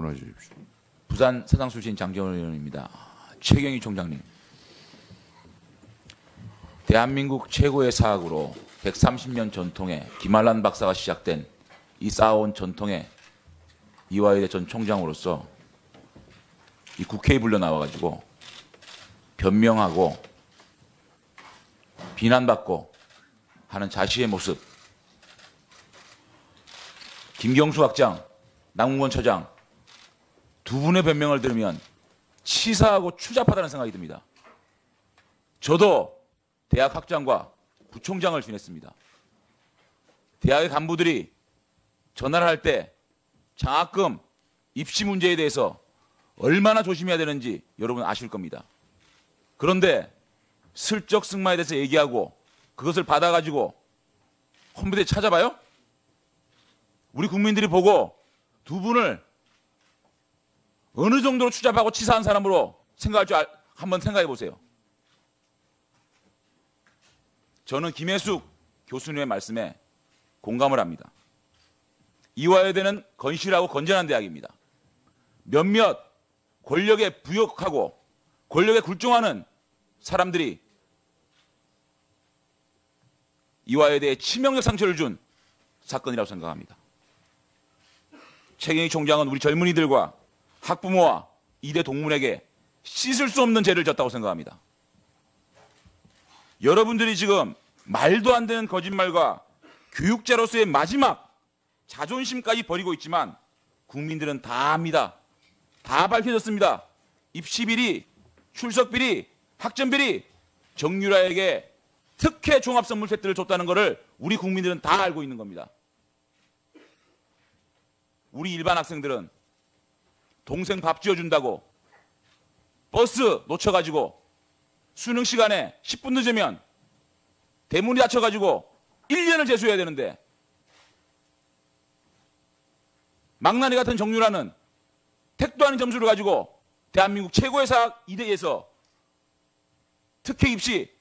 질문해 주십시오. 부산 서당 출신 장경원 의원입니다. 최경희 총장님, 대한민국 최고의 사학으로 130년 전통의 김한란 박사가 시작된 이 쌓아온 전통의 이화여대 전 총장으로서 이 국회에 불려 나와가지고 변명하고 비난받고 하는 자신의 모습, 김경수 학장, 남궁건 처장 두 분의 변명을 들으면 치사하고 추잡하다는 생각이 듭니다. 저도 대학 학장과 부총장을 지냈습니다. 대학의 간부들이 전화를 할 때 장학금, 입시 문제에 대해서 얼마나 조심해야 되는지 여러분 아실 겁니다. 그런데 슬쩍 승마에 대해서 얘기하고 그것을 받아가지고 컴퓨터에 찾아봐요? 우리 국민들이 보고 두 분을 어느 정도로 추잡하고 치사한 사람으로 생각할 줄 한번 생각해 보세요. 저는 김혜숙 교수님의 말씀에 공감을 합니다. 이화여대는 건실하고 건전한 대학입니다. 몇몇 권력에 부역하고 권력에 굴종하는 사람들이 이화여대에 치명적 상처를 준 사건이라고 생각합니다. 최경희 총장은 우리 젊은이들과 학부모와 이대 동문에게 씻을 수 없는 죄를 졌다고 생각합니다. 여러분들이 지금 말도 안 되는 거짓말과 교육자로서의 마지막 자존심까지 버리고 있지만 국민들은 다 압니다. 다 밝혀졌습니다. 입시비리, 출석비리, 학점비리, 정유라에게 특혜 종합선물 세트를 줬다는 것을 우리 국민들은 다 알고 있는 겁니다. 우리 일반 학생들은 동생 밥 지어준다고 버스 놓쳐가지고 수능 시간에 10분 늦으면 대문이 닫혀가지고 1년을 재수해야 되는데 망나니 같은 정유라는 택도 아닌 점수를 가지고 대한민국 최고의 사학 이대에서 특혜 입시,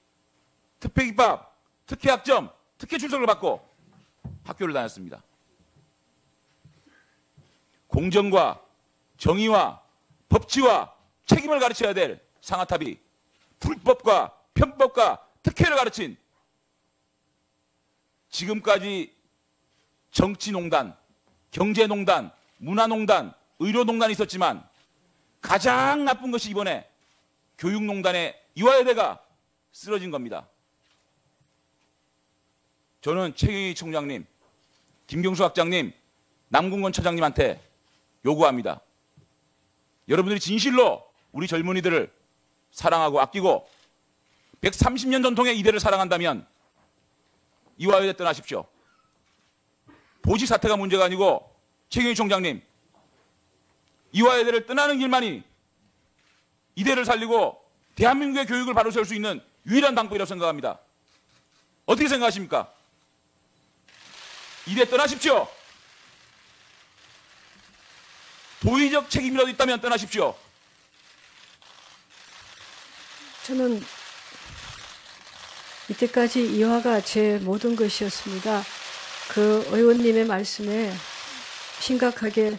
특혜 입학, 특혜 학점, 특혜 출석을 받고 학교를 다녔습니다. 공정과 정의와 법치와 책임을 가르쳐야 될 상하탑이 불법과 편법과 특혜를 가르친 지금까지 정치농단, 경제농단, 문화농단, 의료농단이 있었지만 가장 나쁜 것이 이번에 교육농단의 이화여대가 쓰러진 겁니다. 저는 최경희 총장님, 김경수 학장님, 남궁건 처장님한테 요구합니다. 여러분들이 진실로 우리 젊은이들을 사랑하고 아끼고 130년 전통의 이대를 사랑한다면 이화여대 떠나십시오. 보직 사태가 문제가 아니고 최경희 총장님, 이화여대를 떠나는 길만이 이대를 살리고 대한민국의 교육을 바로 세울 수 있는 유일한 방법이라고 생각합니다. 어떻게 생각하십니까? 이대 떠나십시오. 도의적 책임이라도 있다면 떠나십시오. 저는 이때까지 이화가 제 모든 것이었습니다. 그 의원님의 말씀에 심각하게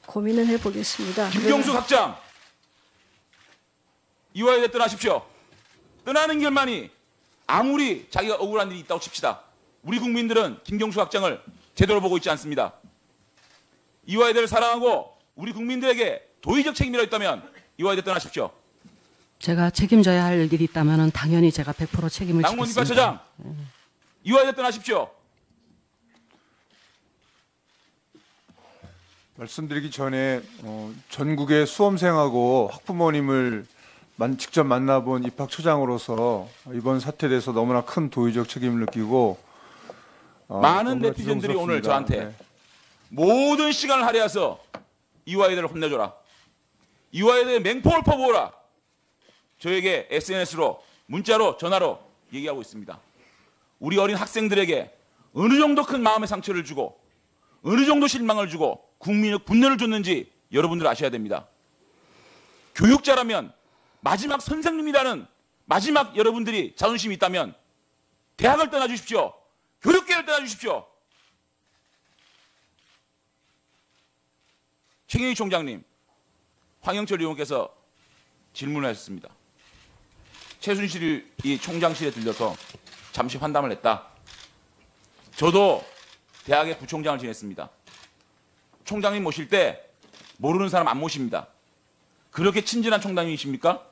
고민을 해보겠습니다. 김경수 학장, 이화여대 떠나십시오. 떠나는 길만이 아무리 자기가 억울한 일이 있다고 칩시다. 우리 국민들은 김경수 학장을 제대로 보고 있지 않습니다. 이화여대를 사랑하고 우리 국민들에게 도의적 책임이라도 있다면 이화여대 떠나십시오. 제가 책임져야 할 일이 있다면 당연히 제가 100% 책임을 남궁건 지겠습니다. 이과처장, 이화여대 떠나십시오. 말씀드리기 전에 전국의 수험생하고 학부모님을 직접 만나본 입학처장으로서 이번 사태에 대해서 너무나 큰 도의적 책임을 느끼고 많은 너무나 네티즌들이 죄송스럽습니다. 오늘 저한테 네. 모든 시간을 할애해서 이화여대를 혼내줘라, 이화여대에 맹폭을 퍼부어라, 저에게 SNS로, 문자로, 전화로 얘기하고 있습니다. 우리 어린 학생들에게 어느 정도 큰 마음의 상처를 주고 어느 정도 실망을 주고 국민의 분노를 줬는지 여러분들 아셔야 됩니다. 교육자라면 마지막 선생님이라는 마지막 여러분들이 자존심이 있다면 대학을 떠나주십시오. 교육계를 떠나주십시오. 최경희 총장님, 황영철 의원께서 질문을 하셨습니다. 최순실이 총장실에 들려서 잠시 환담을 했다. 저도 대학의 부총장을 지냈습니다. 총장님 모실 때 모르는 사람 안 모십니다. 그렇게 친절한 총장님이십니까?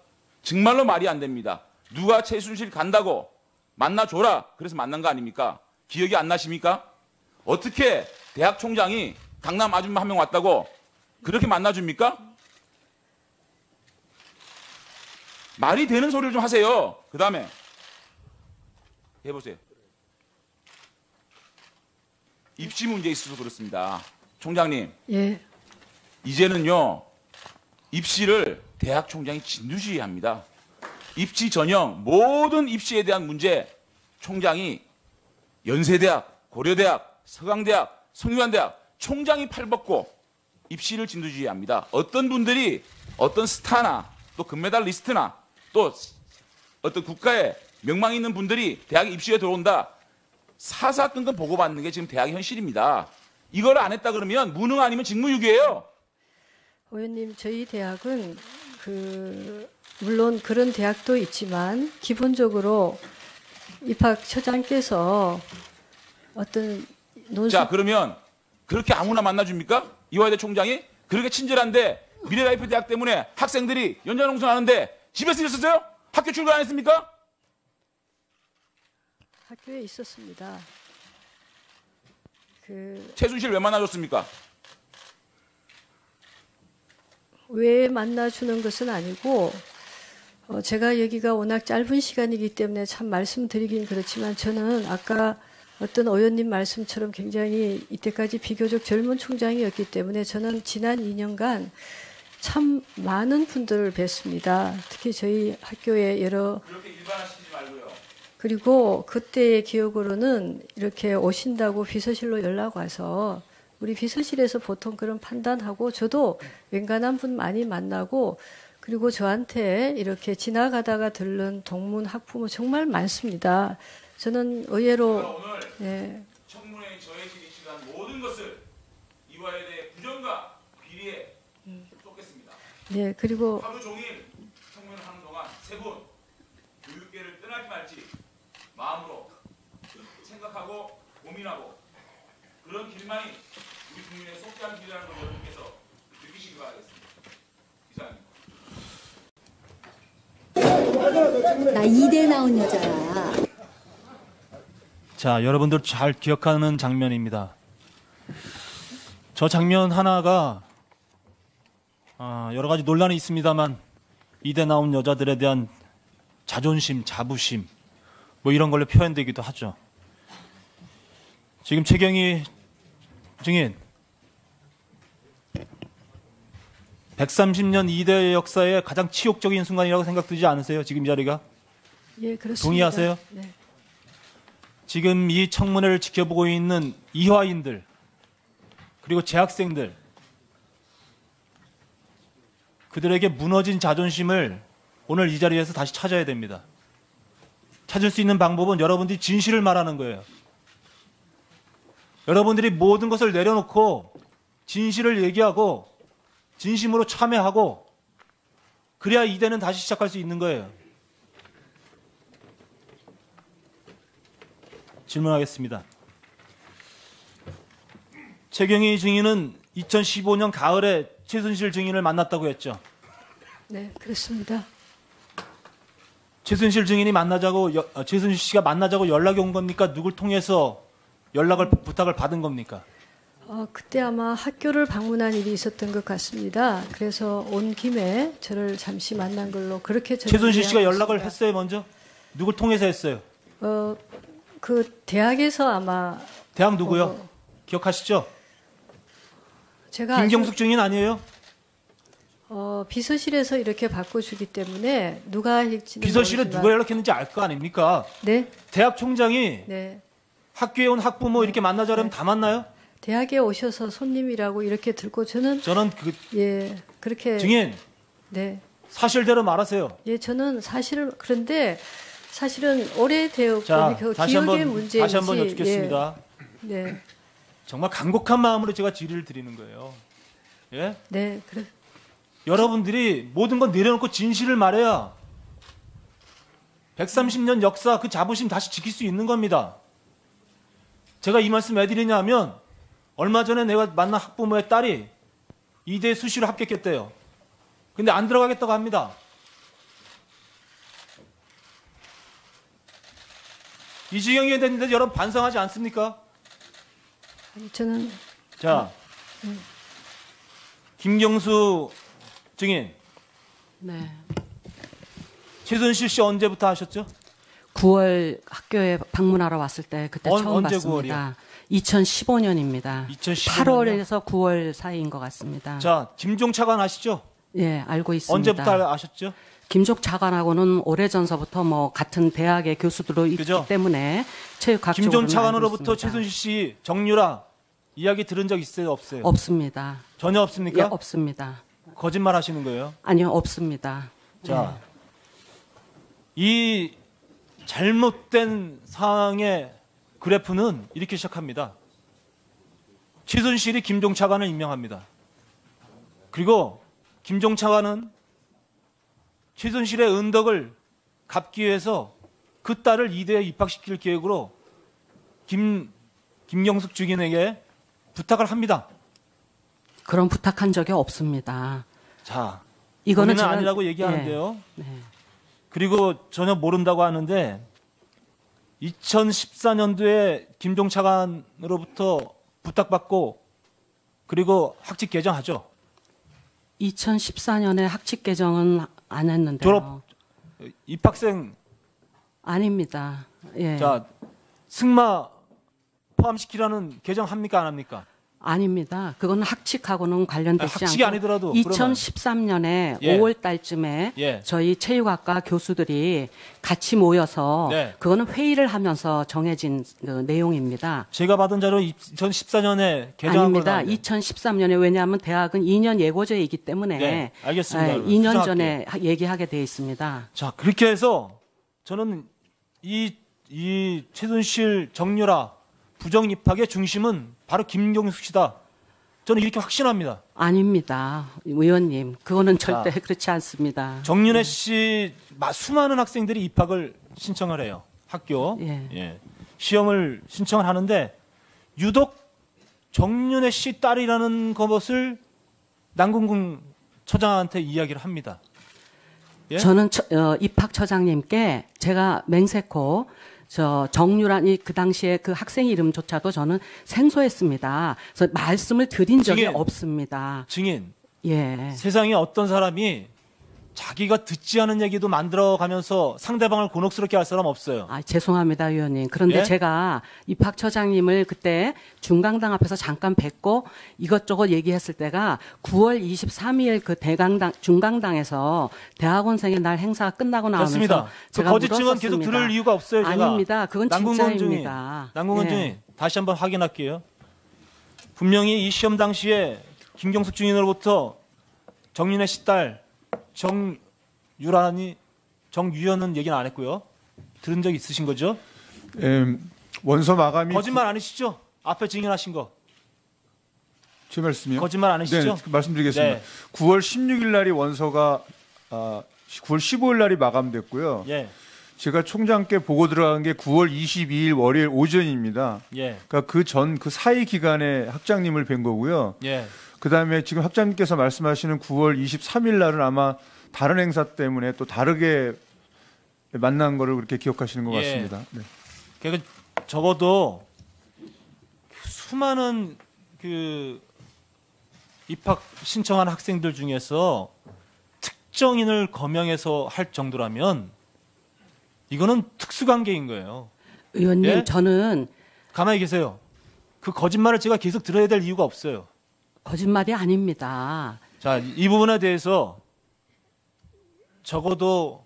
정말로 말이 안 됩니다. 누가 최순실 간다고 만나줘라 그래서 만난 거 아닙니까? 기억이 안 나십니까? 어떻게 대학 총장이 강남 아줌마 한 명 왔다고 그렇게 만나줍니까? 말이 되는 소리를 좀 하세요. 그 다음에 해보세요. 입시 문제에 있어서 그렇습니다. 총장님, 예, 이제는요 입시를 대학 총장이 진두지휘합니다. 입시 전형 모든 입시에 대한 문제 총장이 연세대학, 고려대학, 서강대학, 성균관대학 총장이 팔벗고 입시를 진두지휘합니다. 어떤 분들이 어떤 스타나 또 금메달 리스트나 또 어떤 국가에 명망 있는 분들이 대학 입시에 들어온다. 사사건건 보고받는 게 지금 대학의 현실입니다. 이걸 안 했다 그러면 무능 아니면 직무유기예요. 의원님, 저희 대학은 물론 그런 대학도 있지만 기본적으로 입학처장께서 어떤 논술 자, 그러면 그렇게 아무나 만나줍니까? 이화여대 총장이 그렇게 친절한데 미래라이프 대학 때문에 학생들이 연장농성하는데 집에서 있었어요? 학교 출근 안 했습니까? 학교에 있었습니다. 최순실 왜 만나줬습니까? 왜 만나주는 것은 아니고 제가 여기가 워낙 짧은 시간이기 때문에 참 말씀드리긴 그렇지만 저는 아까 어떤 의원님 말씀처럼 굉장히 이때까지 비교적 젊은 총장이었기 때문에 저는 지난 2년간 참 많은 분들을 뵀습니다. 특히 저희 학교에 그렇게 일반화시키지 말고요. 그리고 그때의 기억으로는 이렇게 오신다고 비서실로 연락 와서 우리 비서실에서 보통 그런 판단하고 저도 웬간한 분 많이 만나고 그리고 저한테 이렇게 지나가다가 들른 동문 학부모 정말 많습니다. 저는 의외로 오늘 네, 청문회에 저해질이 시간 모든 것을 이화여대 부정과 비리에 쏟겠습니다. 네, 그리고 하루 종일 청문을 하는 동안 세 분 교육계를 떠날지 말지 마음으로 생각하고 고민하고 그런 길만이 우리 국민의 속죄한 길이라는 걸 여러분께서 느끼시기 바라겠습니다. 이상입니다. 나 이대 나온 여자야. 자, 여러분들 잘 기억하는 장면입니다. 저 장면 하나가 여러 가지 논란이 있습니다만 이대 나온 여자들에 대한 자존심, 자부심 뭐 이런 걸로 표현되기도 하죠. 지금 최경희 증인 130년 이대 역사의 가장 치욕적인 순간이라고 생각되지 않으세요? 지금 이 자리가? 예, 그렇습니다. 동의하세요? 네. 지금 이 청문회를 지켜보고 있는 이화인들 그리고 재학생들 그들에게 무너진 자존심을 오늘 이 자리에서 다시 찾아야 됩니다. 찾을 수 있는 방법은 여러분들이 진실을 말하는 거예요. 여러분들이 모든 것을 내려놓고 진실을 얘기하고 진심으로 참여하고 그래야 이대는 다시 시작할 수 있는 거예요. 질문하겠습니다. 최경희 증인은 2015년 가을에 최순실 증인을 만났다고 했죠. 네, 그렇습니다. 최순실 증인이 최순실 씨가 만나자고 연락이 온 겁니까? 누굴 통해서 부탁을 받은 겁니까? 그때 아마 학교를 방문한 일이 있었던 것 같습니다. 그래서 온 김에 저를 잠시 만난 걸로 그렇게 저는 최순실 씨가 이해하고 연락을 있습니다. 했어요, 먼저? 누굴 통해서 했어요? 그 대학에서 아마 대학 누구요? 기억하시죠? 제가 김경숙 증인 아니에요? 비서실에서 이렇게 바꿔주기 때문에 누가 할지는 비서실에 모르지만 누가 연락했는지 알 거 아닙니까? 네, 대학 총장이 네. 학교에 온 학부모 이렇게 만나자면 다 만나요? 대학에 오셔서 손님이라고 이렇게 들고 저는 저는 예 그렇게 증인 네, 사실대로 말하세요. 예 저는 사실은 그런데 사실은 오래되었고 자, 그 다시 기억의 한번 문제인지 다시 한번 여쭙겠습니다. 예, 네. 정말 간곡한 마음으로 제가 질의를 드리는 거예요. 예? 네, 그래. 여러분들이 모든 건 내려놓고 진실을 말해야 130년 역사 그 자부심 다시 지킬 수 있는 겁니다. 제가 이 말씀 왜 드리냐면 얼마 전에 내가 만난 학부모의 딸이 이대 수시로 합격했대요. 근데 안 들어가겠다고 합니다. 이 지경이 됐는데 여러분 반성하지 않습니까? 아니, 저는 자, 김경수 증인, 네. 최순실 씨 언제부터 하셨죠? 9월 학교에 방문하러 왔을 때 그때 처음 언제 봤습니다. 2015년입니다. 2015 년이요? 8월에서 9월 사이인 것 같습니다. 자, 김종 차관 아시죠? 예, 알고 있습니다. 언제부터 아셨죠? 김종 차관하고는 오래전서부터 뭐 같은 대학의 교수들로 있기 그죠? 때문에 체육학적으로 김종 차관으로부터 최순실 씨 정유라 이야기 들은 적 있어요, 없어요? 없습니다. 전혀 예, 없습니까? 없습니다. 거짓말 하시는 거예요. 아니요, 없습니다. 자, 이 잘못된 상황의 그래프는 이렇게 시작합니다. 최순실이 김종 차관을 임명합니다. 그리고 김종 차관은 최순실의 은덕을 갚기 위해서 그 딸을 이대에 입학시킬 계획으로 김경숙 주기에게 부탁을 합니다. 그런 부탁한 적이 없습니다. 자, 이거는 본인은 제가- 아니라고 얘기하는데요. 네. 그리고 전혀 모른다고 하는데 2014년도에 김종 차관으로부터 부탁받고 그리고 학칙 개정하죠. 2014년에 학칙 개정은 안 했는데요. 졸업 입학생 아닙니다. 예. 자 승마 포함시키라는 개정합니까 안 합니까? 아닙니다. 그건 학칙하고는 관련되지 학칙이 않고 아니더라도 2013년에 예. 5월 달쯤에 예. 저희 체육학과 교수들이 같이 모여서 네. 그거는 회의를 하면서 정해진 그 내용입니다. 제가 받은 자료 2014년에 개정한 아닙니다. 걸 나오네요. 2013년에 왜냐하면 대학은 2년 예고제이기 때문에 네, 알겠습니다. 그러면 2년 수정할게요. 전에 얘기하게 돼 있습니다. 자 그렇게 해서 저는 이 최순실 정유라 부정 입학의 중심은 바로 김경숙 씨다. 저는 이렇게 확신합니다. 아닙니다. 의원님. 그거는 절대 자. 그렇지 않습니다. 정윤혜 씨 수많은 학생들이 입학을 신청을 해요. 학교 예. 시험을 신청을 하는데 유독 정윤혜 씨 딸이라는 것을 남궁궁 처장한테 이야기를 합니다. 예? 저는 입학처장님께 제가 맹세코 정유란이 그 당시에 그 학생 이름조차도 저는 생소했습니다. 그래서 말씀을 드린 적이 증인. 없습니다. 증인 예. 세상에 어떤 사람이 자기가 듣지 않은 얘기도 만들어가면서 상대방을 곤혹스럽게 할 사람 없어요. 아, 죄송합니다, 의원님. 그런데 예? 제가 입학처장님을 그때 중강당 앞에서 잠깐 뵙고 이것저것 얘기했을 때가 9월 23일 그 중강당에서 대학원생의 날 행사가 끝나고 나오면서 됐습니다. 그 제가 거짓증은 계속 물었었습니다. 들을 이유가 없어요. 제가. 아닙니다. 그건 진짜입니다. 남궁건 예. 증인 다시 한번 확인할게요. 분명히 이 시험 당시에 김경숙 증인으로부터 정윤혜 씨 딸 정유연은 얘기는 안 했고요. 들은 적 있으신 거죠? 원서 마감이 거짓말 아니시죠? 앞에 증인하신 거. 제 말씀이요? 거짓말 아니시죠? 네, 말씀드리겠습니다. 네. 9월 16일 날이 원서가 9월 15일 날이 마감됐고요. 예, 제가 총장께 보고 들어간 게 9월 22일 월요일 오전입니다. 예, 그러니까 그 사이 기간에 학장님을 뵌 거고요. 예. 그다음에 지금 학장님께서 말씀하시는 9월 23일 날은 아마 다른 행사 때문에 또 다르게 만난 거를 그렇게 기억하시는 것 예. 같습니다. 네. 그러니까 적어도 수많은 그 입학 신청한 학생들 중에서 특정인을 거명해서 할 정도라면 이거는 특수관계인 거예요. 의원님, 예? 저는 가만히 계세요. 그 거짓말을 제가 계속 들어야 될 이유가 없어요. 거짓말이 아닙니다. 자, 이 부분에 대해서 적어도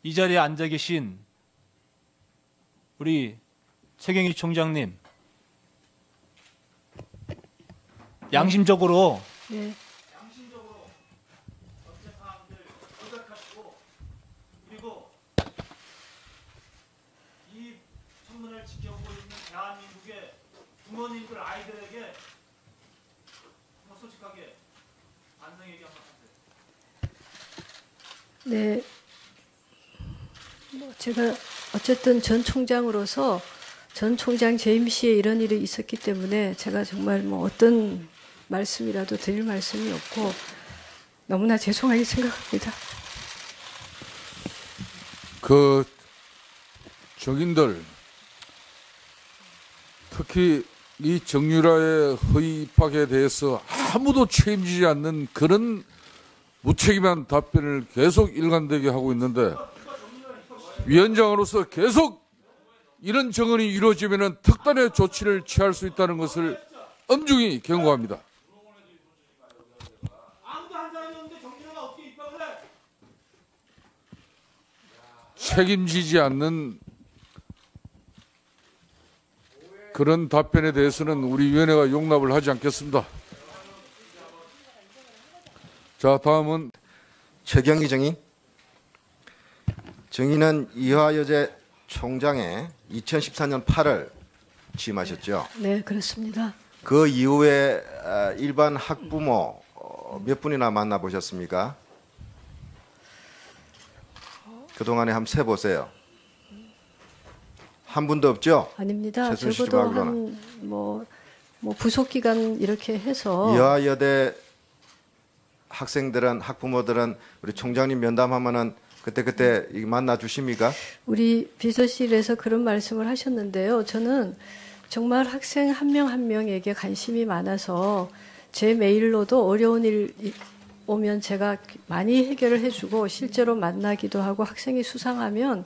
이 자리에 앉아 계신 우리 최경희 총장님 양심적으로 예. 그리고 이 청문회를 지켜보고 있는 대한민국의 부모님들 아이들에게 정말 솔직하게 네, 제가 어쨌든 전 총장으로서 전 총장 재임 시에 이런 일이 있었기 때문에 제가 정말 뭐 어떤 말씀이라도 드릴 말씀이 없고 너무나 죄송하게 생각합니다. 그 정인들 특히 이 정유라의 허위 입학에 대해서 아무도 책임지지 않는 그런 무책임한 답변을 계속 일관되게 하고 있는데 위원장으로서 계속 이런 정언이 이루어지면 특단의 조치를 취할 수 있다는 것을 엄중히 경고합니다. 아무도 한 사람이 없는데 정준하가 어떻게 입학을 해? 책임지지 않는 그런 답변에 대해서는 우리 위원회가 용납을 하지 않겠습니다. 자, 다음은 최경희 정의. 정의는 이화여대 총장에 2014년 8월 취임하셨죠. 네, 그렇습니다. 그 이후에 일반 학부모 몇 분이나 만나보셨습니까? 그동안에 한번 세보세요. 한 분도 없죠? 아닙니다. 최순실 적어도 말고는. 한 뭐 부속 기간 이렇게 해서 이화여대 학생들은 학부모들은 우리 총장님 면담하면은 그때 만나 주십니까? 우리 비서실에서 그런 말씀을 하셨는데요. 저는 정말 학생 한 명 한 명에게 관심이 많아서 제 메일로도 어려운 일 오면 제가 많이 해결을 해주고 실제로 만나기도 하고 학생이 수상하면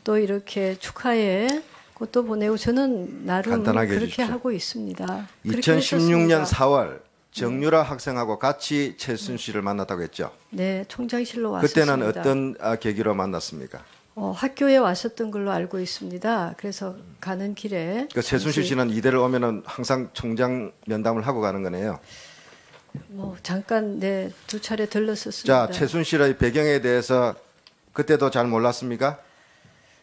또 이렇게 축하해 그것도 보내고 저는 나름 간단하게 그렇게 해주십시오. 하고 있습니다. 그렇게 2016년 했었습니다. 4월 정유라 학생하고 같이 최순실을 만났다고 했죠. 네, 총장실로 왔습니다. 그때는 어떤 계기로 만났습니까? 학교에 왔었던 걸로 알고 있습니다. 그래서 가는 길에 그 최순실 씨는 이대를 오면은 항상 총장 면담을 하고 가는 거네요. 뭐 잠깐 두 차례 들렀었습니다. 자, 최순실의 배경에 대해서 그때도 잘 몰랐습니까?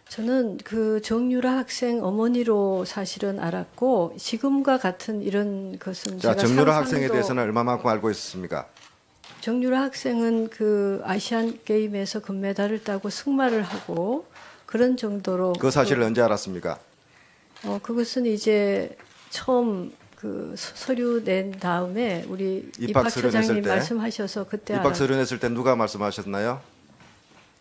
저는 그 정유라 학생 어머니로 사실은 알았고 지금과 같은 이런 것은 자, 제가 정유라 상상도 학생에 대해서는 얼마만큼 알고 있었습니까? 정유라 학생은 그 아시안 게임에서 금메달을 따고 승마를 하고 그런 정도로 그 사실을 언제 알았습니까? 그것은 이제 처음 그 서류 낸 다음에 우리 입학 서류 냈을 입학처장님 때? 말씀하셔서 그때 입학 서류 냈을 때 누가 말씀하셨나요?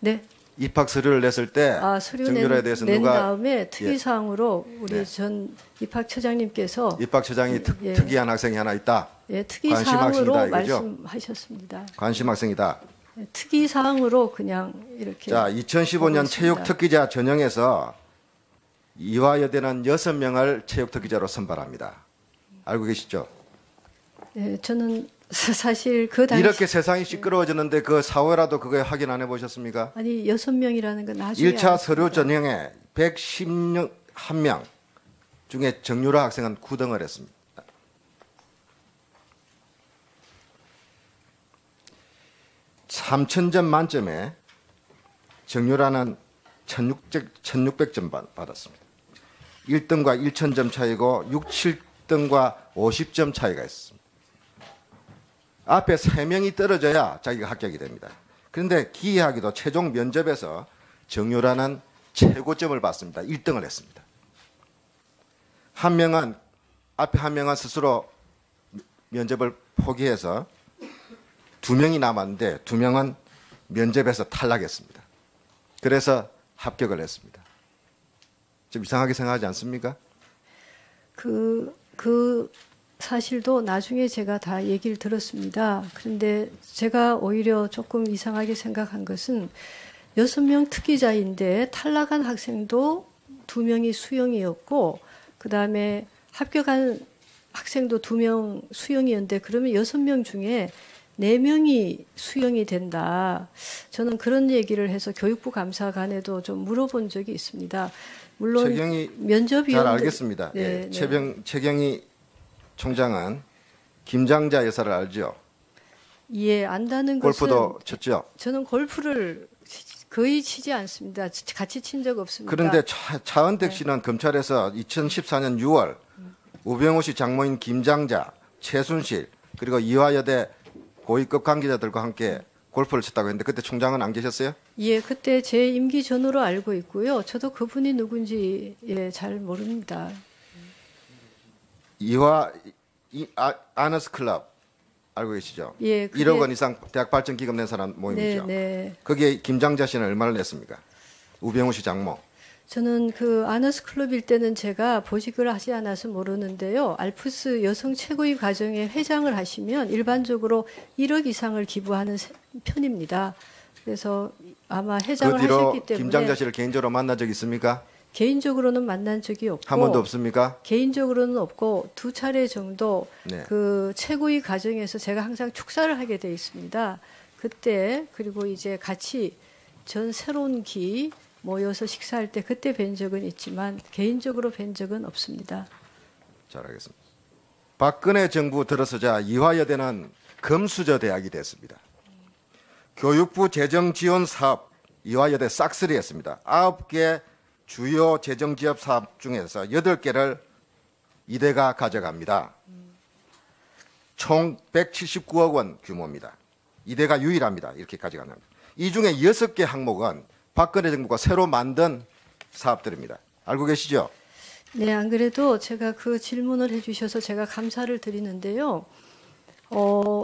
네. 입학 서류를 냈을 때 서류 정유라에 대해서 낸 누가 다음에 특이사항으로 우리 네. 전 입학처장님께서 입학처장이 예. 특이한 학생이 하나 있다. 예, 관심 특이사항으로 학생이다, 이거죠? 말씀하셨습니다. 관심 학생이다. 예, 특이사항으로 그냥 이렇게 자, 2015년 하고 체육 있습니다. 특기자 전형에서 이화여대는 6명을 체육 특기자로 선발합니다. 알고 계시죠? 예, 저는 사실 그 당시 이렇게 세상이 시끄러워졌는데 그 사회라도 그거에 확인 안 해보셨습니까? 아니 6명이라는 건 나중에 1차 서류 알았습니다. 전형에 111명 중에 정유라 학생은 9등을 했습니다. (3,000점) 만점에 정유라는 1,600점 받았습니다. 1등과 1,000점 차이고 6, 7등과 50점 차이가 있습니다. 앞에 3명이 떨어져야 자기가 합격이 됩니다. 그런데 기이하게도 최종 면접에서 정유라는 최고점을 받습니다. 1등을 했습니다. 앞에 한 명은 스스로 면접을 포기해서 2명이 남았는데 2명은 면접에서 탈락했습니다. 그래서 합격을 했습니다. 좀 이상하게 생각하지 않습니까? 그 사실도 나중에 제가 다 얘기를 들었습니다. 그런데 제가 오히려 조금 이상하게 생각한 것은 6명 특기자인데 탈락한 학생도 2명이 수영이었고 그다음에 합격한 학생도 2명 수영이었는데 그러면 6명 중에 4명이 수영이 된다. 저는 그런 얘기를 해서 교육부 감사관에도 좀 물어본 적이 있습니다. 물론 최경희 면접위원들 잘 알겠습니다. 네, 예, 네. 최경희 총장은 김장자 여사를 알죠? 예, 안다는 것은 골프도 쳤죠? 저는 골프를 거의 치지 않습니다. 같이 친 적 없습니다. 그런데 차은택 씨는 검찰에서 2014년 6월 우병우 씨 장모인 김장자, 최순실 그리고 이화여대 고위급 관계자들과 함께 골프를 쳤다고 했는데 그때 총장은 안 계셨어요? 예, 그때 제 임기 전후로 알고 있고요. 저도 그분이 누군지 잘 모릅니다. 아너스 클럽 알고 계시죠? 예, 1억 원 이상 대학 발전 기금 낸 사람 모임이죠. 네. 거기에 김장자 씨는 얼마를 냈습니까? 우병우 씨 장모. 저는 그 아너스 클럽일 때는 제가 보직을 하지 않아서 모르는데요. 알프스 여성 최고위 과정의 회장을 하시면 일반적으로 1억 이상을 기부하는 편입니다. 그래서 아마 그 회장을 뒤로 하셨기 때문에 김장자 씨를 개인적으로 만난 적 있습니까? 개인적으로는 만난 적이 없고 한 번도 없습니까? 개인적으로는 없고 2차례 정도 네. 그 최고위 과정에서 제가 항상 축사를 하게 돼 있습니다. 그때 그리고 이제 같이 전 새로운 기 모여서 식사할 때 그때 뵌 적은 있지만 개인적으로 뵌 적은 없습니다. 잘 알겠습니다. 박근혜 정부 들어서자 이화여대는 금수저 대학이 됐습니다. 교육부 재정 지원 사업 이화여대 싹쓸이 했습니다. 9개 주요 재정 지원 사업 중에서 8개를 이대가 가져갑니다. 총 179억 원 규모입니다. 이대가 유일합니다. 이렇게 가져가는. 이 중에 6개 항목은 박근혜 정부가 새로 만든 사업들입니다. 알고 계시죠? 네, 안 그래도 제가 그 질문을 해주셔서 제가 감사를 드리는데요.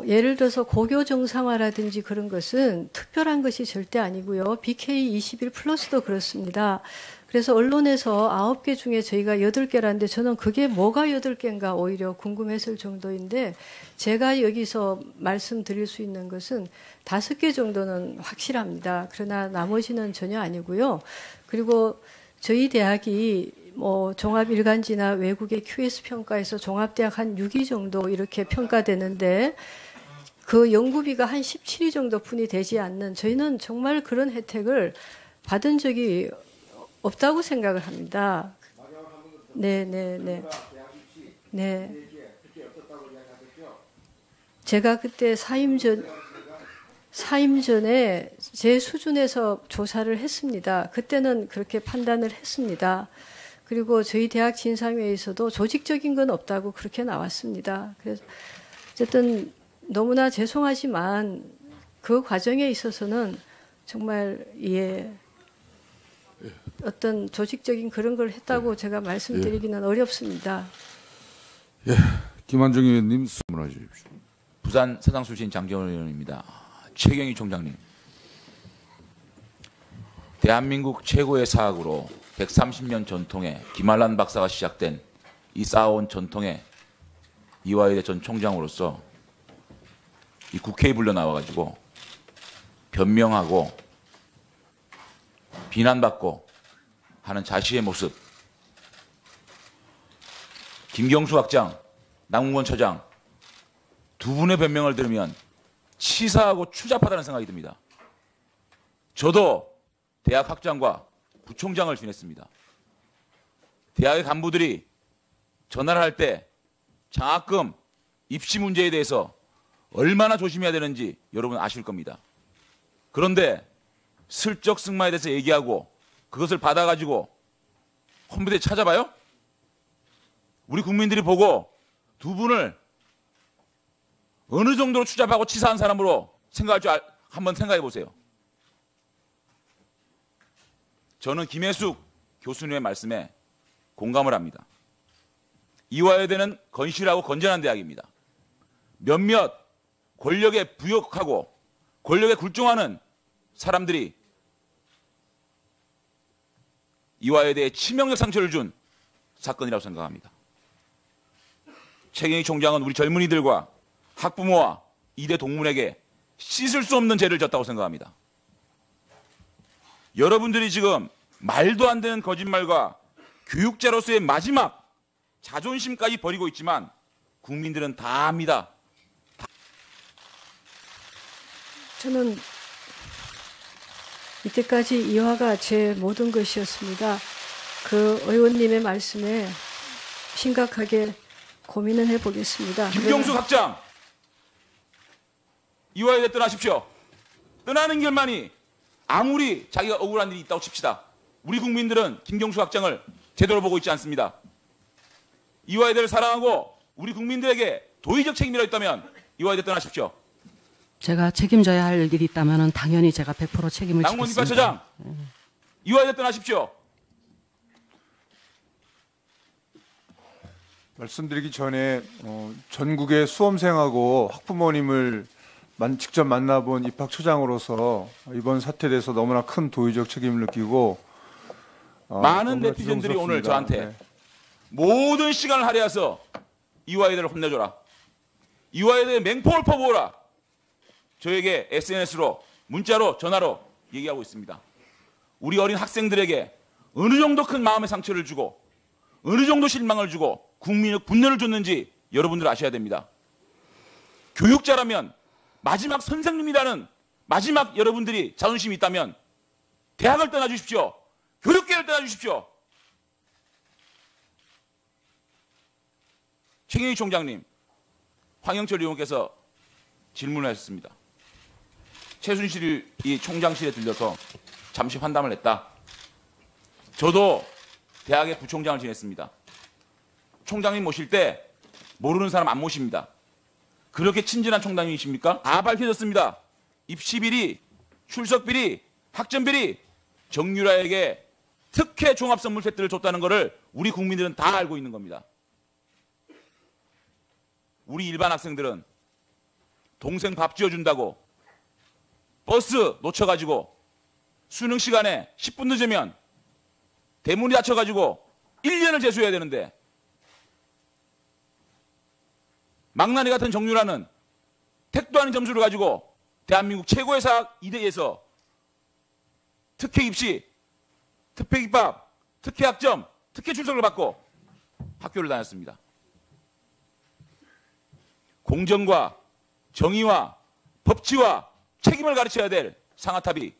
예를 들어서 고교 정상화라든지 그런 것은 특별한 것이 절대 아니고요. BK21 플러스도 그렇습니다. 그래서 언론에서 9개 중에 저희가 8개라는데 저는 그게 뭐가 8개인가 오히려 궁금했을 정도인데 제가 여기서 말씀드릴 수 있는 것은 5개 정도는 확실합니다. 그러나 나머지는 전혀 아니고요. 그리고 저희 대학이 종합일간지나 외국의 QS 평가에서 종합대학 한 6위 정도 이렇게 평가되는데 그 연구비가 한 17위 정도뿐이 되지 않는 저희는 정말 그런 혜택을 받은 적이 없다고 생각을 합니다. 네. 제가 그때 사임 전에 제 수준에서 조사를 했습니다. 그때는 그렇게 판단을 했습니다. 그리고 저희 대학 진상회의에서도 조직적인 건 없다고 그렇게 나왔습니다. 그래서 어쨌든 너무나 죄송하지만 그 과정에 있어서는 정말 어떤 조직적인 그런 걸 했다고 제가 말씀드리기는 어렵습니다. 예, 김한중 의원님 질문해 주십시오. 부산 사당 출신 장정원 의원입니다. 최경희 총장님, 대한민국 최고의 사학으로 130년 전통의 김한란 박사가 시작된 이 쌓아온 전통의 이화여대 전 총장으로서 이 국회에 불려 나와가지고 변명하고 비난받고 하는 자신의 모습, 김경수 학장, 남궁건 처장 두 분의 변명을 들으면 치사하고 추잡하다는 생각이 듭니다. 저도 대학 학장과 부총장을 지냈습니다. 대학의 간부들이 전화를 할 때 장학금, 입시 문제에 대해서 얼마나 조심해야 되는지 여러분 아실 겁니다. 그런데 슬쩍 승마에 대해서 얘기하고 그것을 받아가지고 컴퓨터에 찾아봐요? 우리 국민들이 보고 두 분을 어느 정도로 추잡하고 치사한 사람으로 생각할 줄 한번 생각해 보세요. 저는 김혜숙 교수님의 말씀에 공감을 합니다. 이화여대는 건실하고 건전한 대학입니다. 몇몇 권력에 부역하고 권력에 굴종하는 사람들이 이화여대에 치명적 상처를 준 사건이라고 생각합니다. 최경희 총장은 우리 젊은이들과 학부모와 이대 동문에게 씻을 수 없는 죄를 졌다고 생각합니다. 여러분들이 지금 말도 안 되는 거짓말과 교육자로서의 마지막 자존심까지 버리고 있지만 국민들은 다 압니다. 저는 이때까지 이화가 제 모든 것이었습니다. 그 의원님의 말씀에 심각하게 고민을 해보겠습니다. 김경수 학장, 이화여대 떠나십시오. 떠나는 길만이 아무리 자기가 억울한 일이 있다고 칩시다. 우리 국민들은 김경수 학장을 제대로 보고 있지 않습니다. 이화여대를 사랑하고 우리 국민들에게 도의적 책임이라 있다면 이화여대 떠나십시오. 제가 책임져야 할 일이 있다면 당연히 제가 100% 책임을 남궁건 지겠습니다. 입학처장, 이화여대 떠나십시오. 말씀드리기 전에 전국의 수험생하고 학부모님을 직접 만나본 입학처장으로서 이번 사태에 대해서 너무나 큰 도의적 책임을 느끼고 많은 너무나 네티즌들이 오늘 죄송스럽습니다. 저한테 네. 모든 시간을 할애해서 이화여대를 혼내줘라. 이화여대에 맹폭을 퍼부어라. 저에게 SNS로, 문자로, 전화로 얘기하고 있습니다. 우리 어린 학생들에게 어느 정도 큰 마음의 상처를 주고 어느 정도 실망을 주고 국민의 분노를 줬는지 여러분들 아셔야 됩니다. 교육자라면 마지막 선생님이라는 마지막 여러분들이 자존심이 있다면 대학을 떠나주십시오. 교육계를 떠나주십시오. 최경희 총장님, 황영철 의원께서 질문을 하셨습니다. 최순실이 총장실에 들려서 잠시 환담을 했다. 저도 대학의 부총장을 지냈습니다. 총장님 모실 때 모르는 사람 안 모십니다. 그렇게 친절한 총장님이십니까? 다 밝혀졌습니다. 입시비리, 출석비리, 학점비리, 정유라에게 특혜 종합선물 세트를 줬다는 것을 우리 국민들은 다 알고 있는 겁니다. 우리 일반 학생들은 동생 밥 지어준다고 버스 놓쳐가지고 수능 시간에 10분 늦으면 대문이 닫혀가지고 1년을 재수해야 되는데 망나니 같은 정유라는 택도 아닌 점수를 가지고 대한민국 최고의 사학 이대에서 특혜 입시, 특혜 입학, 특혜 학점, 특혜 출석을 받고 학교를 다녔습니다. 공정과 정의와 법치와 책임을 가르쳐야 될 상아탑이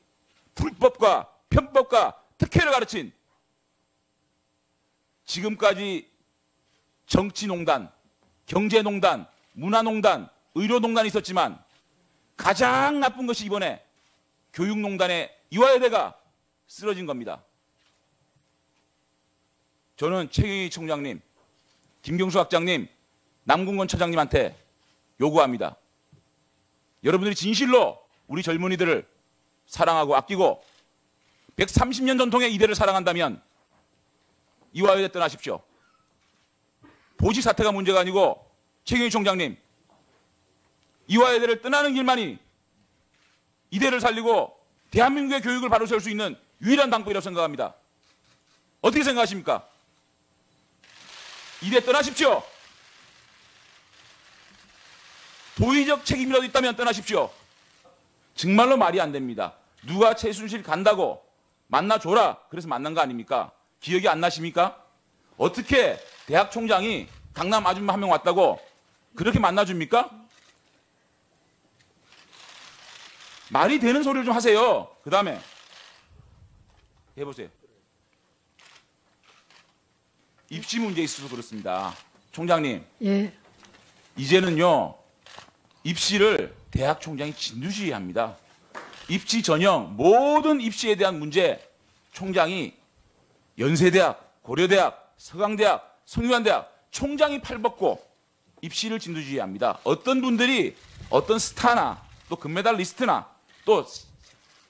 불법과 편법과 특혜를 가르친 지금까지 정치농단, 경제농단, 문화농단, 의료농단이 있었지만 가장 나쁜 것이 이번에 교육농단의 이화여대가 쓰러진 겁니다. 저는 최경희 총장님, 김경수 학장님, 남궁건 처장님한테 요구합니다. 여러분들이 진실로 우리 젊은이들을 사랑하고 아끼고 130년 전통의 이대를 사랑한다면 이화여대 떠나십시오. 보직 사태가 문제가 아니고 최경희 총장님, 이화여대를 떠나는 길만이 이대를 살리고 대한민국의 교육을 바로 세울 수 있는 유일한 방법이라고 생각합니다. 어떻게 생각하십니까? 이대 떠나십시오. 도의적 책임이라도 있다면 떠나십시오. 정말로 말이 안 됩니다. 누가 최순실 간다고 만나줘라 그래서 만난 거 아닙니까? 기억이 안 나십니까? 어떻게 대학 총장이 강남 아줌마 한 명 왔다고 그렇게 만나줍니까? 말이 되는 소리를 좀 하세요. 그 다음에 해보세요. 입시 문제에 있어서 그렇습니다. 총장님, 예. 이제는요 입시를 대학 총장이 진두지휘합니다. 입시 전형 모든 입시에 대한 문제 총장이 연세대학, 고려대학, 서강대학, 성균관대학 총장이 팔벗고 입시를 진두지휘합니다. 어떤 분들이 어떤 스타나 또 금메달리스트나 또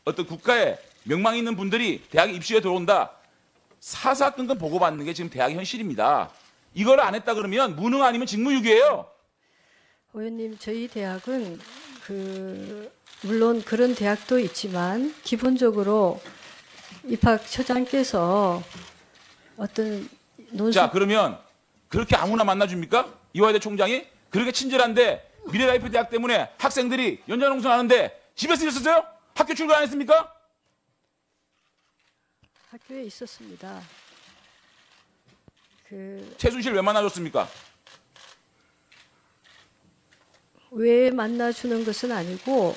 어떤 국가에 명망 있는 분들이 대학 입시에 들어온다. 사사건건 보고받는 게 지금 대학의 현실입니다. 이걸 안 했다 그러면 무능 아니면 직무유기예요. 의원님, 저희 대학은 물론 그런 대학도 있지만 기본적으로 입학처장께서 어떤 자, 그러면 그렇게 아무나 만나줍니까? 이화여대 총장이 그렇게 친절한데 미래라이프 대학 때문에 학생들이 연장농성 하는데 집에서 있었어요? 학교 출근 안 했습니까? 학교에 있었습니다. 최순실 왜 만나줬습니까? 왜 만나주는 것은 아니고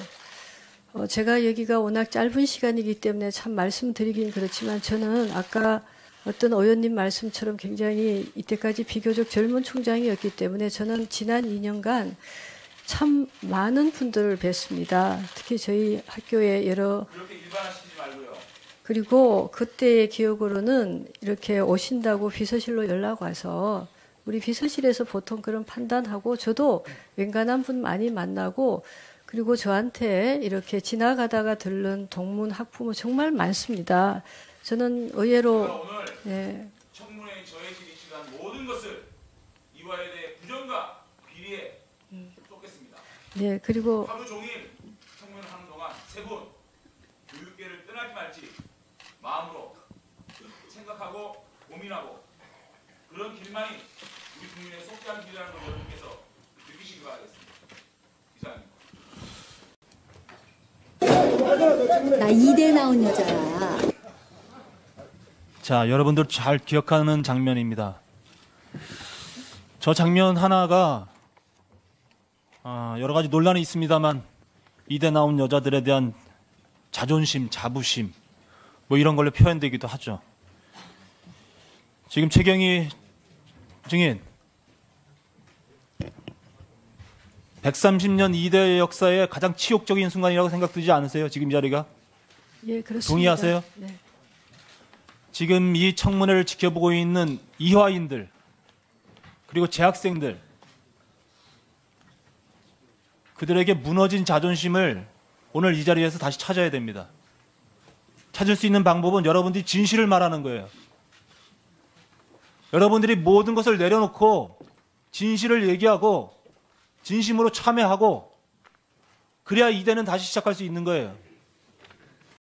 제가 여기가 워낙 짧은 시간이기 때문에 참 말씀드리긴 그렇지만 저는 아까 어떤 의원님 말씀처럼 굉장히 이때까지 비교적 젊은 총장이었기 때문에 저는 지난 2년간 참 많은 분들을 뵀습니다. 특히 저희 학교에 그렇게 일반화시키지 말고요. 그리고 그때의 기억으로는 이렇게 오신다고 비서실로 연락 와서 우리 비서실에서 보통 그런 판단하고 저도 웬간한 분 많이 만나고 그리고 저한테 이렇게 지나가다가 들른 동문 학부모 정말 많습니다. 저는 의외로 오늘 네, 청문회에 저해질이 시간 모든 것을 이화에 대해 부정과 비리에 쏟겠습니다. 네, 그리고 하루 종일 청문을 하는 동안 세 분 교육계를 떠나지 말지 마음으로 생각하고 고민하고 그런 길만이 우리 국민의 속죄한 길이라는 걸 여러분께서 느끼시기 바라겠습니다. 이상입니다. 나 이대 나온 여자야. 자, 여러분들 잘 기억하는 장면입니다. 저 장면 하나가 여러 가지 논란이 있습니다만 이대 나온 여자들에 대한 자존심, 자부심 뭐 이런 걸로 표현되기도 하죠. 지금 최경희 증인 130년 이대 역사의 가장 치욕적인 순간이라고 생각되지 않으세요? 지금 이 자리가? 예, 그렇습니다. 동의하세요? 네. 지금 이 청문회를 지켜보고 있는 이화인들 그리고 재학생들 그들에게 무너진 자존심을 오늘 이 자리에서 다시 찾아야 됩니다. 찾을 수 있는 방법은 여러분들이 진실을 말하는 거예요. 여러분들이 모든 것을 내려놓고 진실을 얘기하고 진심으로 참여하고 그래야 이대는 다시 시작할 수 있는 거예요.